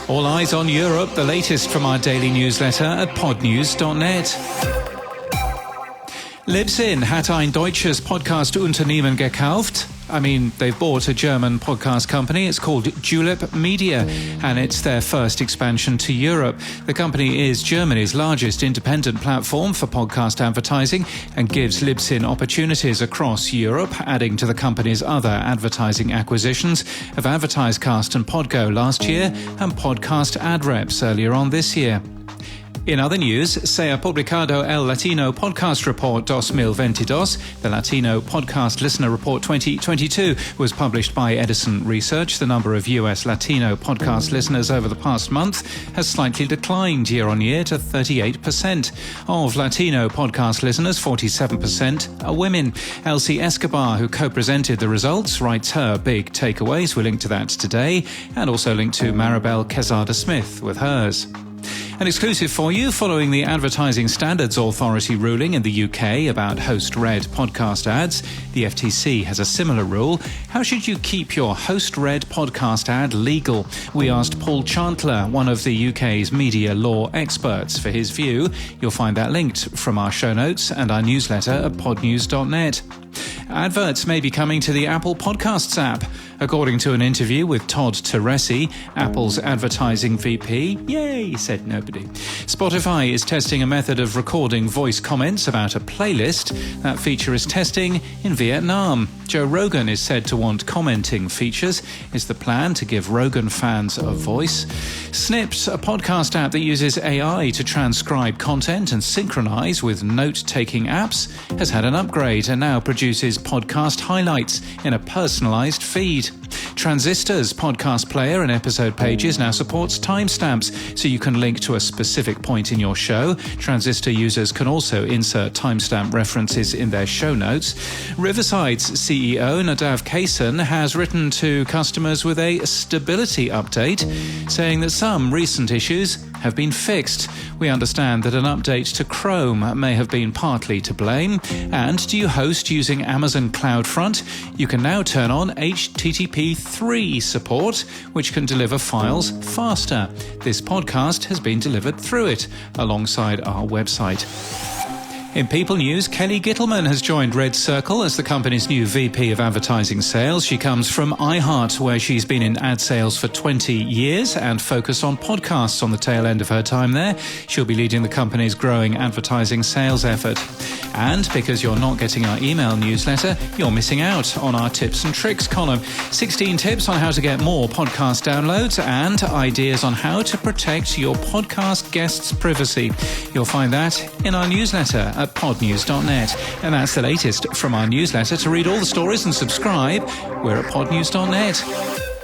All eyes on Europe, the latest from our daily newsletter at podnews.net. Libsyn hat ein deutsches Podcast-Unternehmen gekauft. They've bought a German podcast company. It's called Julep Media, and it's their first expansion to Europe. The company is Germany's largest independent platform for podcast advertising and gives Libsyn opportunities across Europe, adding to the company's other advertising acquisitions of AdvertiseCast and Podgo last year and Podcast AdReps earlier on this year. In other news, se ha publicado el Latino Podcast Report 2022. The Latino Podcast Listener Report 2022 was published by Edison Research. The number of US Latino podcast listeners over the past month has slightly declined year on year to 38%. Of Latino podcast listeners, 47% are women. Elsie Escobar, who co-presented the results, writes her big takeaways. We'll link to that today, and also link to Maribel Quezada-Smith with hers. An exclusive for you following the Advertising Standards Authority ruling in the UK about host-read podcast ads. The FTC has a similar rule. How should you keep your host-read podcast ad legal? We asked Paul Chantler, one of the UK's media law experts, for his view. You'll find that linked from our show notes and our newsletter at podnews.net. Adverts may be coming to the Apple Podcasts app. According to an interview with Todd Teresi, Apple's advertising VP, yay, said nobody. Spotify is testing a method of recording voice comments about a playlist. That feature is testing in Vietnam. Joe Rogan is said to want commenting features. Is the plan to give Rogan fans a voice? Snips, a podcast app that uses AI to transcribe content and synchronize with note-taking apps, has had an upgrade and now produces podcast highlights in a personalized feed. Transistor's podcast player and episode pages now supports timestamps, so you can link to a specific point in your show. Transistor users can also insert timestamp references in their show notes. Riverside's CEO, Nadav Kaysen, has written to customers with a stability update, saying that some recent issues have been fixed. We understand that an update to Chrome may have been partly to blame. And do you host using Amazon CloudFront? You can now turn on HTTP3 support, which can deliver files faster. This podcast has been delivered through it, alongside our website. In People News, Kelly Gittleman has joined Red Circle as the company's new VP of Advertising Sales. She comes from iHeart, where she's been in ad sales for 20 years and focused on podcasts on the tail end of her time there. She'll be leading the company's growing advertising sales effort. And because you're not getting our email newsletter, you're missing out on our tips and tricks column. 16 tips on how to get more podcast downloads and ideas on how to protect your podcast guests' privacy. You'll find that in our newsletter at podnews.net. And that's the latest from our newsletter. To read all the stories and subscribe, we're at podnews.net.